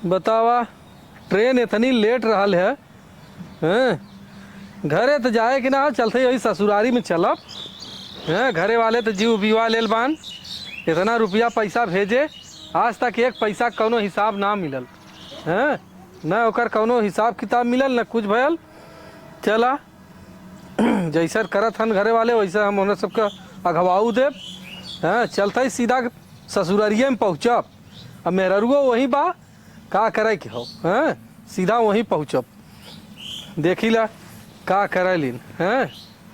बतावा ट्रेन इतनी लेट रहल है हैं? घरे तो जाए कि ना चलते यही ससुरारी में चलब हैं? घरे वाले तो जीव बीवा लेल बान इतना रुपया पैसा भेजे आज तक एक पैसा कौनो हिसाब ना मिलल हैं? न ओकर कौनो हिसाब किताब मिलल न कुछ भयल। चला जैसा करत हन घरे वाले वैसा हम उन्हें सबका अगवाऊ देव हैं? चलते सीधा ससुरारिये में पहुँचब। अब मेहरुओ वहीं बा का करे के हो हैं? सीधा वहीं पहुँचब देखी ला का करे लीन हैं?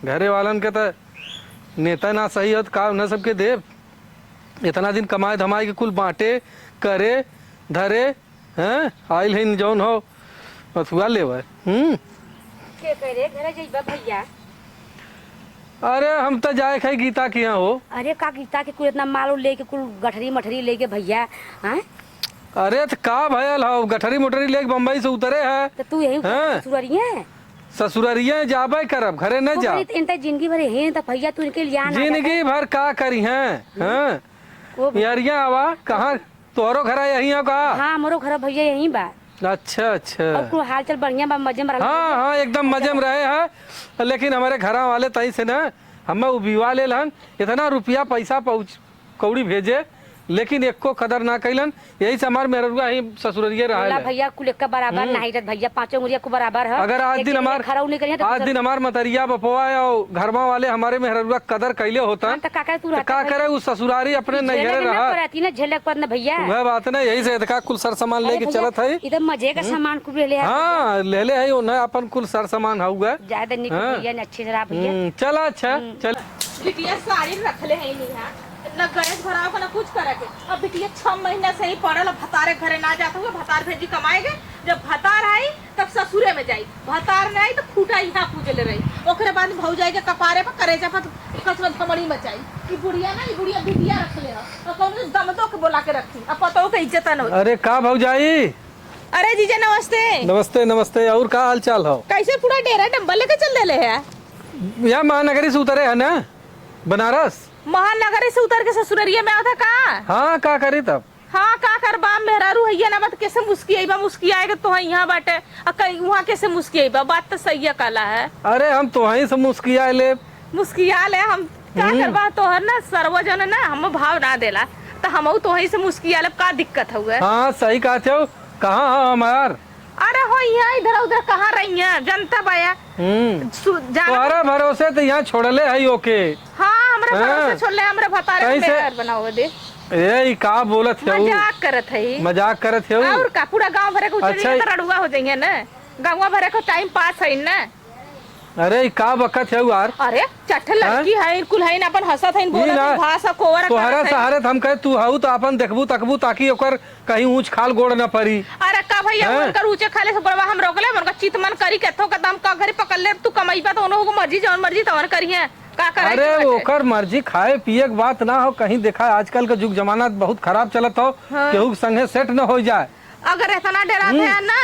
घरे वालन के तो नेता ना सही हो तो का उन्हें सबके देव इतना दिन कमाए धमाए के कुल बांटे करे धरे हैं? आइल है जौन हो अथुआ लेवे के करे घरे जइबा भैया। अरे हम तो जाए खाई गीता के यहाँ हो। अरे का गीता के कुल इतना माल लेके कुल गठरी मठरी लेके भैया हैं? अरे तो का भयल हो गठरी मोटरी लेके बम्बई से उतरे है तो तू यही हैं? ससुरारिये ससुरारिये जाबे करब घरे न जा इनता जिंदगी भर है तो भैया तू इनके लिया ना जिंदगी भर का करी हैं? यारिया आवा कहाँ तोहरो घर यही है का? हाँ हमरो घर भैया यही बा। अच्छा अच्छा और कुल हाल चल बढ़िया बा मजे में हाँ हाँ एकदम मजे में रहे हैं लेकिन हमारे घर वाले तई से ना हमें उबीवा ले लन इतना रुपया पैसा पहुँच कौड़ी भेजे लेकिन एको कदर ना कैलन यही से हमारे मेहरुआ ही ससुररिये रहा भैया कुल एक बराबर नहीं रहत भैया पांचों उंगलिया को बराबर है। अगर आज दिन हमार मतरिया बपवा या घरवा वाले हमारे मेहरुआ कदर कैले होता तो का करे उस ससुरारी अपने नैहरे रहा झलक पर न भैया वह बात ना यही से कुल सर सामान लेके चलत है इधर मजे का सामान कुल ले हाँ ले है उन्हें अपन कुल सर सामान हुआ ज्यादा निक भैया ने अच्छे से भैया चला अच्छा चल बिटिया साड़ी रखले है नहीं न गैस भराव ना कुछ करे के। अब बिटिया 6 महीना से ही पड़ल भतारे घरे ना जाते हुए भतार भेजी कमाएगे जब भतार आई तब ससुरे में जाई भतार नहीं आई तो खूटा यहाँ पूजले रही ओकरे बाद भौजाई के कपारे पर करेजा पर कसरत धमड़ी मचाई कि बुढ़िया ना बुढ़िया बिटिया रख ले और कौन दमदो के बोला के रखी अब पतो के इज्जत न हो। अरे का भौजाई अरे जीजा नमस्ते नमस्ते नमस्ते और का हाल चाल हो? कैसे पूरा डेरा डंबल लेके चल देले है? यहाँ महानगरी से उतरे है ना बनारस महानगर से उतर के ससुररिया में आता का? हाँ का करी तब हाँ का कर बा मेहरारू हैया ना बात कैसे मुस्की आई बा मुस्की आएगा तो यहाँ बाटे कहीं वहाँ कैसे मुस्की आई बा बात तो सही है काला है। अरे हम तो वहीं से मुस्किया ले हम का कर बा तोहर ना सर्वजन ना हम भाव ना देला तो हम तो वहीं से मुस्किया ले का दिक्कत हुआ? हाँ सही कहते हो कहाँ हो हमार? अरे हो यहाँ इधर उधर कहाँ रही है जनता बाया तुम्हारा भरोसे तो यहाँ छोड़ले है ओके। हाँ हमरा भरोसे छोड़ले हमरा भतारे में बनाओ दे ए का बोलत है मजाक करत है मजाक करत है और का पूरा गांव भरे को अच्छा रड़ुआ हो जाएंगे ना गांव भरे को टाइम पास है ना। अरे का बकत है यार? अरे चट्ठल लड़की है कुल है अपन हंसत है बोलत भाषा कोवर तोहरा सहारे हम कहे तू हऊ तो अपन देखबू तकबू ताकि ओकर कहीं ऊंच खाल गोड़ न पड़ी। अरे का भैया उनकर ऊंचे खाले से बड़वा हम रोकले उनका चितमन करी केथो का दाम का घरे पकड़ ले तू कमाईबा तो उनको मर्जी जौन मर्जी तवन करिए का करे। अरे ओकर मर्जी खाए पिए के बात ना हो कहीं देखा आजकल का युग जमाना बहुत खराब चलत हो केहू संगे सेट न हो जाए। अगर इतना डरा है ना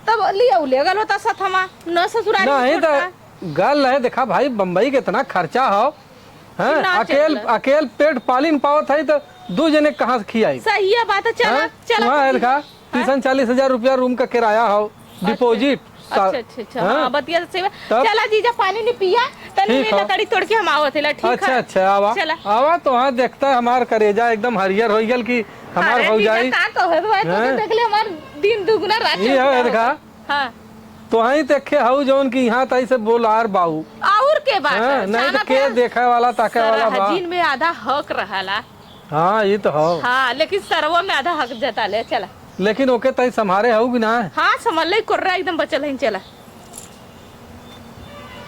तब लिया ले गलो त सथमा न ससुराल नहीं तो गल है देखा भाई बम्बई के इतना खर्चा हो अकेल पेट पालिन पावत है तो 2 जने कहाँ से खियाई? सही है बात है चला चला देखा 30-40 हजार रुपया रूम का किराया हो डिपोजिट। अच्छा हाँ बतिया से चला जीजा पानी नहीं पिया तनी लकड़ी तोड़ के हम आवत है ठीक है। अच्छा आवा आवा तो हाँ देखता है हमार करेजा एकदम हरियर हो गल की हमार हो जाई का तो है भाई तो देख ले हमार दिन दुगुना रात है देखा हां तो हई देखे हऊ जौन की यहाँ तई से बोलार बाऊ और के बात नहीं तो के देखे वाला ताके वाला बा हजीन में आधा हक रहला। हाँ ये तो हो हाँ लेकिन सरवो में आधा हक जता ले चला लेकिन ओके तई संभारे हऊ कि ना? हाँ समझ ले कोर्रा एकदम बचल है चला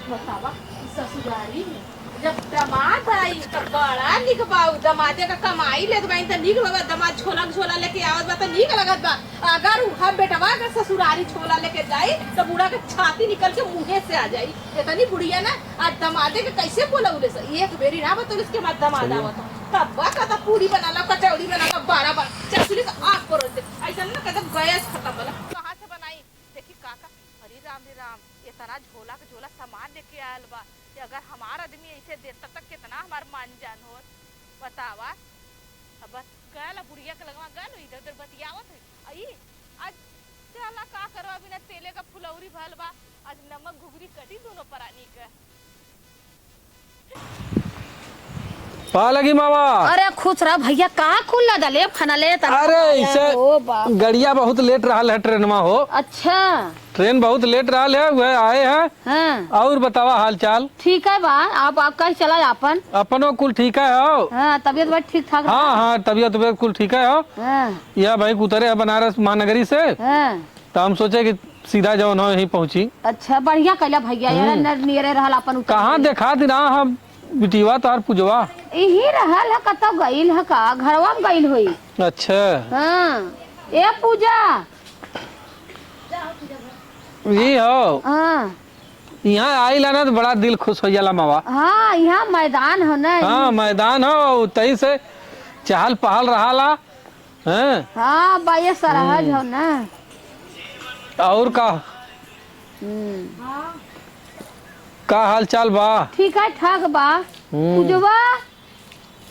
बतावा ससुरारी में जब दामाद आई तो बड़ा निक बाऊ दमादे का कमाई लेत बाइन त निक लगत दमाद झोला लेके आवत बा त निक लगत बा अगर उहा बेटवा के ससुरारी छोला लेके जाई तो बूढ़ा के छाती निकल के मुंहे से आ जाई इतनी बुढ़िया ना आज दमादे के कैसे बोलौले से एक बेरी ना बतौल इसके बाद दमाद आवत तब का पूरी बनाला कचौड़ी बनाला 12 बार चसुली से आग पर ऐसा ना कदम गैस खत्म वाला कहां से बनाई देखी काका हरी राम इतना झोला के झोला सामान लेके आयल बा अगर हमारा आदमी ऐसे देता तक कितना हमार मान जान हो बतावा अब बस गला बुढ़िया के लगवा गल इधर उधर बतियावत है आई भल बा आज नमक घुघरी कटी दोनों प्राणी का। पा लगी मावा। अरे खुश रह भैया कहाँ खुल लगा ले खाना ले अरे ऐसे गड़िया बहुत लेट रहा है ट्रेन में हो। अच्छा ट्रेन बहुत लेट रहा है वह आए हैं। हाँ और बतावा हाल चाल। ठीक है बा आप आपका ही चला अपन। अपनो कुल ठीक है हो। हाँ तबीयत बड़ी ठीक ठाक हाँ हाँ तबीयत तबीयत कुल ठीक है हो। हाँ यह भाई उतरे है बनारस महानगरी से हाँ तो हम सोचे कि सीधा जौन हो यहीं पहुंची। अच्छा बढ़िया कैला भैया यार नियरे रहल अपन कहाँ देखा दी ना हम बिटिवा तो पूजवा यही रहल है कतौ गइल है का घरवा में गइल होई। अच्छा हाँ ए पूजा ये हो हाँ यहाँ आई ना तो बड़ा दिल खुश हो जाला मावा। हाँ यहाँ मैदान हो ना। हाँ मैदान हो तई से चहल पहल रहा हैं। हाँ बाये सरहज हो ना। और का हाल चाल बा। ठीक है ठाक बा पूजवा।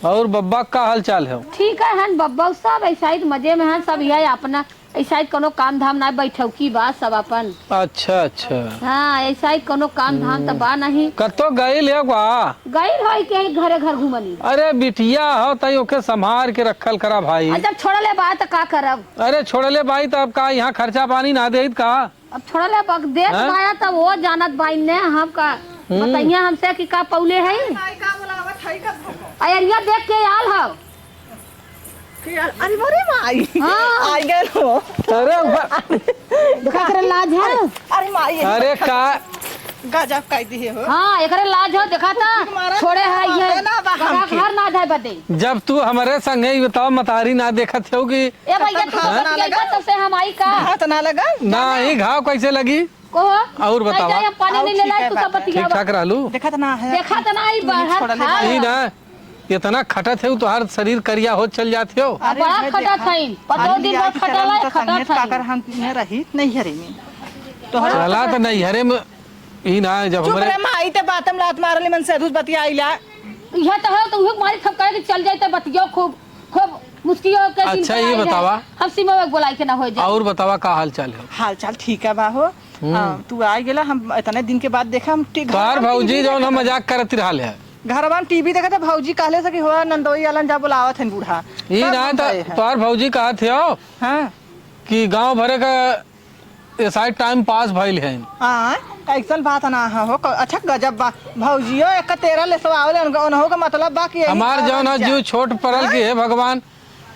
और बब्बा का हाल चाल है। ठीक है हन बब्बा सब ऐसा ही मजे में हैं सब यही अपना ऐसा ही कोनो काम धाम ना बैठौकी बा सब अपन। अच्छा अच्छा हाँ ऐसा ही कोनो काम धाम तो बा नहीं। कतो गइल है बा गइल है के घरे घर घूमनी। अरे बिटिया हो तई ओके संभाल के रखल करा भाई। जब छोड़ले बा तो का करब। अरे छोड़ले भाई तो अब का यहाँ खर्चा पानी ना देत का। अब छोड़ले बक देख पाया तब वो जानत बाई ने हम का बताइए हमसे कि का पौले है। अयरिया देख के आल हो। अरे मोरे माई हाँ। आई गए हो। अरे देखा करे लाज है। अरे माई अरे का गजब कह दिए हो। हाँ एकरे लाज हो देखा था छोड़े है ये घर ना जाए बदे। जब तू हमारे संग ही बताओ मतारी ना देखत हो कि ए भैया तू तो से हम आई का हाथ ना लगा ना ही घाव कैसे लगी को और बतावा। पानी नहीं ले लाई तू सब ठीक बतिया ठाक रहलू। देखा तो ना है। देखा तो ना आई बाहर था। ही ना इतना खटत है तो हर शरीर करिया हो चल जाते हो। बड़ा खटा थाइन 15 दिन बाद खटाला खटा काकर थाइन। हम में रही नहीं हरे में तो चला तो नहीं हरे में ही ना जब चुप हमारे रे माई ते बातम लात मारले मन से अधूस बतिया आइला। यह तो है तो उहे मारी खपका के चल जाए तो बतियो खूब खूब मुश्किल के दिन। अच्छा ये बतावा हम सीमा में बुलाई के ना हो जाए। और बतावा का हाल चाल है। हाल चाल ठीक है बाहो। तू आई गेला हम इतने दिन के बाद देखा हम तोहार भौजी जो हम मजाक करत रहल है। घरवा में टीवी देखा था भौजी कहले से कि हो नंदोई आलन जा बुलावत हन बूढ़ा ही ना तोहार भौजी कहा थे हां कि गांव भरे का ऐसा टाइम पास भइल है। हां कैसन बात ना हो। अच्छा गजब बा भौजियो एक 13 ले सो आवले उनहो का मतलब बा कि हमार जौन है जीव छोट पड़ल के है भगवान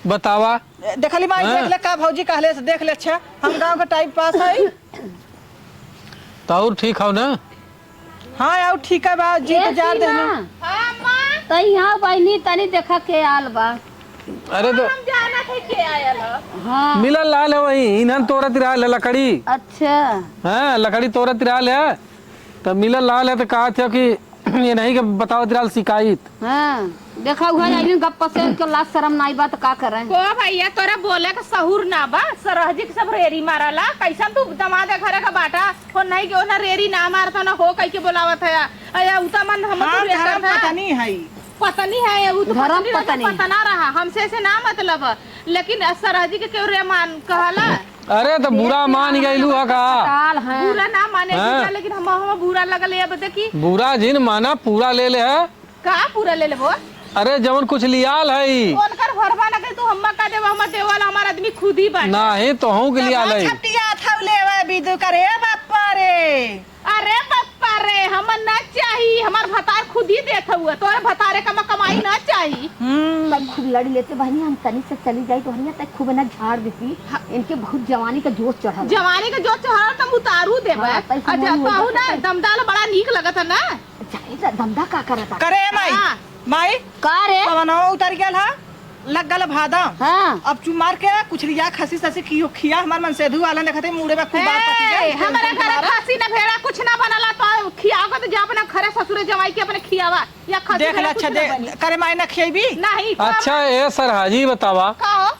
बतावा। देखली माई देख ले का भौजी कहले से देख ले। अच्छा हम गांव का टाइम पास है तो और ठीक हो ना। हां यार ठीक है बा जी तो जा दे। हां मां तई यहां बहनी तनी देखा के आल बा। अरे तो हम जाना थे के आयल ह। हाँ मिलल लाल है वही इन्हन तोरत रहल है लकड़ी। अच्छा हाँ लकड़ी तोरत रहल है तो मिलल लाल है तो कहा थे कि ये नहीं के बताओ रहल शिकायत। हाँ देखा हुआ आइलिन गप से के लाज शर्म नाई बात का करे। को भैया तोरा बोले का सहूर ना बा सरहजी के सब रेरी मारला कैसन तू दमाद घरे का बाटा हो नहीं के ना रेरी ना मारता ना हो कह के बोलावत है। अया उता मन हम हां तू लेकर था पता नहीं है पता नहीं है वो तो धर्म पता नहीं। पता ना रहा हमसे से ना मतलब लेकिन सरहजी के क्यों रे मान कहला। अरे तो बुरा मान गईलू है का। काल है बुरा ना माने हाँ। लेकिन हम बुरा लगल ये बता की बुरा जिन माना पूरा ले ले है। का पूरा ले लेबो। अरे जवन कुछ लियाल है उनकर भरवा लगे तू हम्मा का देवा हम देवाल हमार आदमी खुद ही बन नहीं तो हूँ के लियाल है। छटिया था लेवा बिदु करे बापा रे। अरे पप्पा रे हम ना चाहिए हमार भतार खुद ही देत हुआ तोरे भतारे का कमाई ना चाहिए। तब खूब लड़ी लेते बहनी हम तनी से चली जाई तो हनिया तक खूब ना झाड़ देती। इनके बहुत जवानी का जोश चढ़ा जवानी का जो चढ़ा तुम उतारू देबे। हाँ, पैसा अच्छा नहीं कहू होता ना दमदाल बड़ा नीक लगत है ना। जाए धंधा का करता करे माई हाँ। माई का रे। पवनो उतर गेल हा लग गल भादा। हाँ अब चू मार के कुछ लिया खसी ससी खिया हमार मन से धु आलन देखते मुड़े में खूब बात पति ए, गए हमारे घर खासी ना भेड़ा कुछ ना बनला तो खियाओगे तो जा अपना घरे ससुरे जमाई के अपने खियावा या खासी देख ले भेड़ा अच्छा कुछ ना दे बनी। करे माई ना खिएबी नहीं अच्छा ये सरहाजी बतावा का हो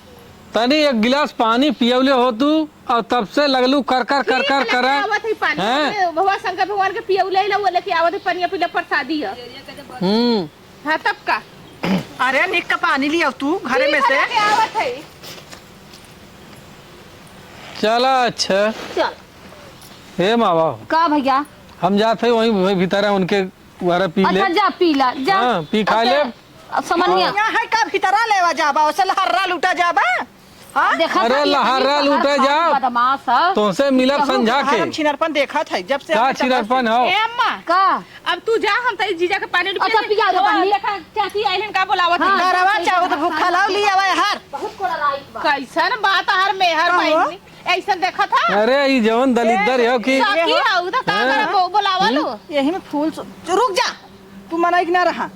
तनी एक गिलास पानी पियवले हो तू और तब से लगलू कर कर कर कर कर आवत है पानी भगवान शंकर भगवान के पियौले ही वो लेके आवत है पानी पीले प्रसादी है। हां तब का अरे निक का पानी लिया तू घरे में से आवत है। चला अच्छा चल हे माँ बाप का भैया? हम जाते वहीं वहीं भीतर है उनके वारा पी ले। अच्छा जा पीला जा। हाँ, पी खा ले। अब समझ गया। यहाँ है का भीतरा लेवा जाबा ओसे लहर्रा लूटा जाबा। हाँ देखा अरे था कि लहर्रा इतनी लूटा बाहर जा। खाली बदमाश है। तुमसे मिलब समझा के हम छिनरपन देखा था जब से का हमने चिरपन हो। ए अम्मा का अब तू जा, हम तई जीजा के पानी अच्छा, पिया दो पानी। देखा चाची आइलन का बोलावत हाँ। है। डरवा चाहो तो भूखा लाओ लिया हुआ हार। बहुत कोड़ा लाइक बा। कैसन बात हर मेहर का हुआ? माई ऐसा देखा था अरे ये जवन दलिद्दर हो कि साकी आऊ तो का करे बोलावा लो। यही में फूल रुक जा तू मना कि ना रहा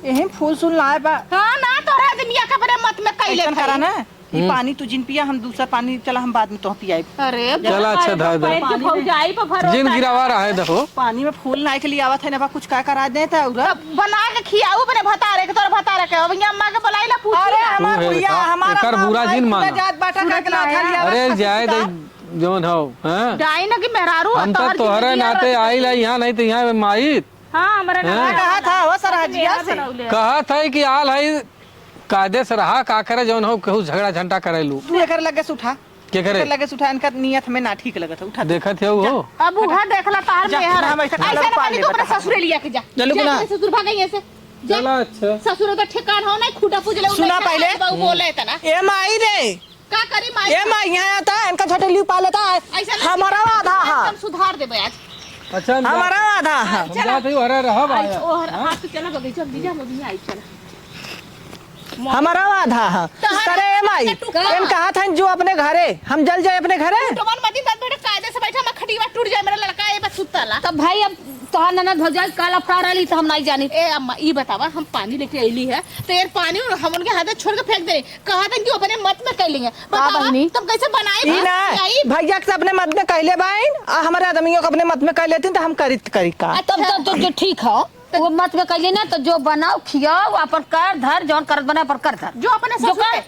यही में फूल सुन लाए बा। हां ना तोरा आदमिया के बरे मत में कैले ऐसन करा ना ये पानी तू जिन पिया हम दूसरा पानी चला हम बाद में तो पियाए। अरे चला अच्छा धा धा भौजाई पर भरोसा जिन गिरावा रहा है देखो। पानी में फूल लाए के लिए आवत है ना बा कुछ का करा दे था उरा। बना के खियाऊ अपने भतारे के तोर भतारे के अब अम्मा के बुलाइला पूछ। अरे तू हमार है भैया बता, हमारा एकर बुरा जिन माना। जात बाटा का के लाखा लिया। अरे जाए दे जवन हो। हाँ डाई ना कि मेहरारू हम तो तोहरे नाते आई ला यहाँ नहीं तो यहाँ माई हां हमरा ना कहा था वो सराजिया से कहा था कि आल है कायदे से रहा का करे जवन हो कहू झगड़ा झंटा करे लू तू एकर लगे से उठा के करे एकर लगे से उठा इनका नियत में ना ठीक लगत है उठा देखत हो वो। अब उहा देखला तार जा, मेहर हम ऐसा ऐसा कलर ना पाल पानी ले तो अपने बता। ससुरे लिया के जा चलो जा, गुना। अपने ससुर भागे ऐसे चला अच्छा ससुर का ठिकान हो ना खूटा पूज ले सुना पहले। बोले तना ए माई रे का करी माई ए माई यहाँ आता है इनका छोटे लियो पा लेता है ऐसा हमारा आधा है हम सुधार देबे आज अच्छा हमारा आधा है हम जाते ही हरे रहा आई और हाथ चला बगीचा दीजा मुझे आई चला हमारा आधा है करे ए माई एम कहा था जो अपने घरे हम जल जाए अपने घरे तो मन मती बात बेटा कायदे से बैठा मैं खटीवा टूट जाए मेरा लड़का ए बस सुतला तब भाई अब तोहार ननद भौजाई काला फड़ा रही तो हम नहीं जानी। ए अम्मा ई बतावा हम पानी लेके आईली है तो यार पानी हम उनके हाथ में छोड़ के फेंक दे कहा था कि अपने मत में कर लेंगे बतावा बहनी? तुम कैसे बनाए ई ना भैया के अपने मत में कहले बाइन आ हमारे आदमियों को अपने मत में कह लेती तो हम करी का तब तो जो ठीक हो वो मत में कहिए ना तो जो बनाओ खियाओ अपन कर धर जौन करत बना पर कर धर जो अपने ससुर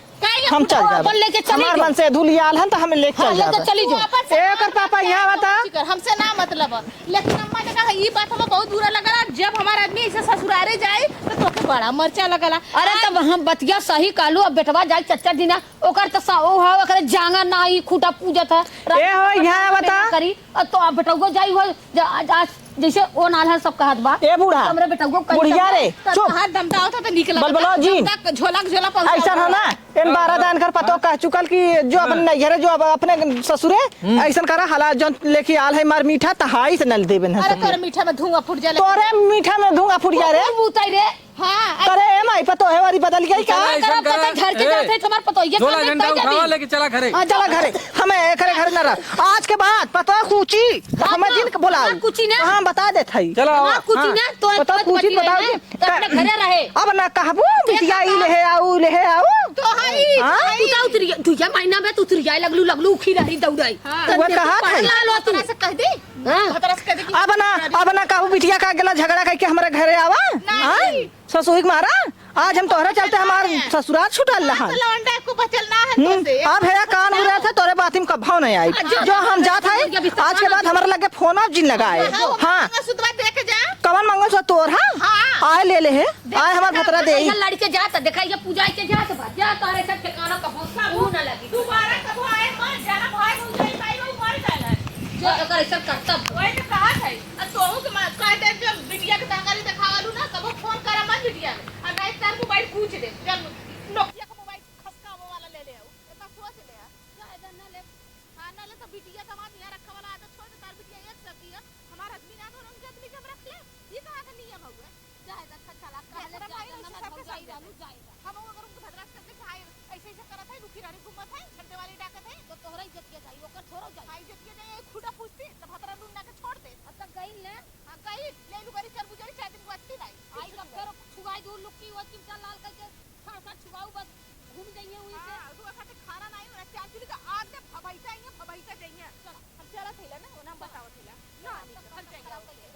हम चल जाए अपन लेके चली हमार जो। मन से धुलियाल हन तो हम लेके चल लेके जाए चली जो। एकर पापा यहाँ बता हमसे ना मतलब लेकिन अम्मा ने कहा ये बात हमें बहुत बुरा लगला जब हमारा आदमी ऐसे ससुरारे जाए तो तोके बड़ा मरचा लगला अरे तब हम बतिया सही कालू अब बेटवा जाए चच्चा दिना ओकर त ओ हा ओकर जांगा ना ई खूटा पूजत है ए हो यहाँ बता करी तो अब बेटवा जाई हो आज जैसे ओ नाल सब कहत बा ए बूढ़ा हमरे बेटवा बुढ़िया रे चुप हाथ दमदा होता तो निकला बलबलो जी। झोला झोला ऐसा है ना इन 12 दान कर पतो कह चुकल कि जो अपने नैहरे जो अपने ससुरे ऐसा करा हालात जो लेके आल है मार मीठा तहाई से नल देबन अरे है तोरे मीठा में धुआं फूट जाले तोरे मीठा में धुआं फुट जा रे बूताई रे हां करे ए माई पतो है वाली बदल गई का चला, ऐसा करब करा। त झड़ के ए, जाते तुम्हार पतो ये झोला झंडा उठावा लेके चला घरे। हां चला घरे हमें एकरे घर न रह आज के बाद पतो है कुची हमें दिन के बुलाओ हाँ, कुची ना। हां बता दे थई चला हां कुछ ना तो बताओ कुची बताओ तो अपने घरे रहे अब ना कहबू बिटिया ई ले आऊ तो हाई हां तू ता उतरी दुया महीना में तू उतरी जाए लगलू उखी रही दौड़ाई वो कहा था लो तू से कह दे हां तरह से कह दे कि अब ना कहबू बिटिया का गेला झगड़ा करके हमारे घरे आवा हां ससुर के मारा आज हम तोहरा चलते हमार ससुराल छुटल रहा लौंडा को बचलना है तो से अब है कान हो रहा था तोरे बात में कभाव नहीं आई जो हम जात है आज के बाद हमारे लगे फोन आप जिन लगाए हाँ सुतवा दे के जा कवन मंगल तोर हाँ आए ले है आए हमार भतरा दे लड़के जात देखा ये पूजा के जात बा जा तारे सब ठिकाना कहो साबू ना लगी दोबारा कब आए मर जाना भाई हो जाई भाई वो मर जाला जो अगर ऐसा करता वही तो कहा है तो के मैं कह दे जब बिटिया के तंगारी दिखावालू ना कब फोन करा मत बिटिया और नहीं तार मोबाइल पूछ दे जब नोकिया का मोबाइल खसका वाला ले ले आओ इतना सोच ले जाएगा ना ले हां ना ले तो बिटिया का मां यहां रखा वाला आदत छोड़ तार बिटिया एक सकती है हमारा आदमी ना तो उनके आदमी जब रख ले ये कहां का नियम हुआ जाएगा अच्छा चला पहले जाएगा ना सब जाएगा हम अगर उनको भद्रा करके खाए ऐसे ऐसे करत है रुखी रानी घूमत है छड्डे वाली डाकत है तो तोहरा इज्जत के जाई ओकर छोड़ो जाई इज्जत के जाई खुदा पूछती तो भद्रा दूर ना के छोड़ दे अब तक गई ले हां गई ले लू गरी चल गुजरी चाय दिन बचती नहीं आई कब फिर छुगाई दूर लुक्की वो चिमटा लाल करके खा छुगाऊ बस घूम जाइए वहीं से तू खाते खाना नहीं होना चार चुली का आग में भभैता जाइए चल हम चला थैला ना ओना बताओ थैला ना चल जाइए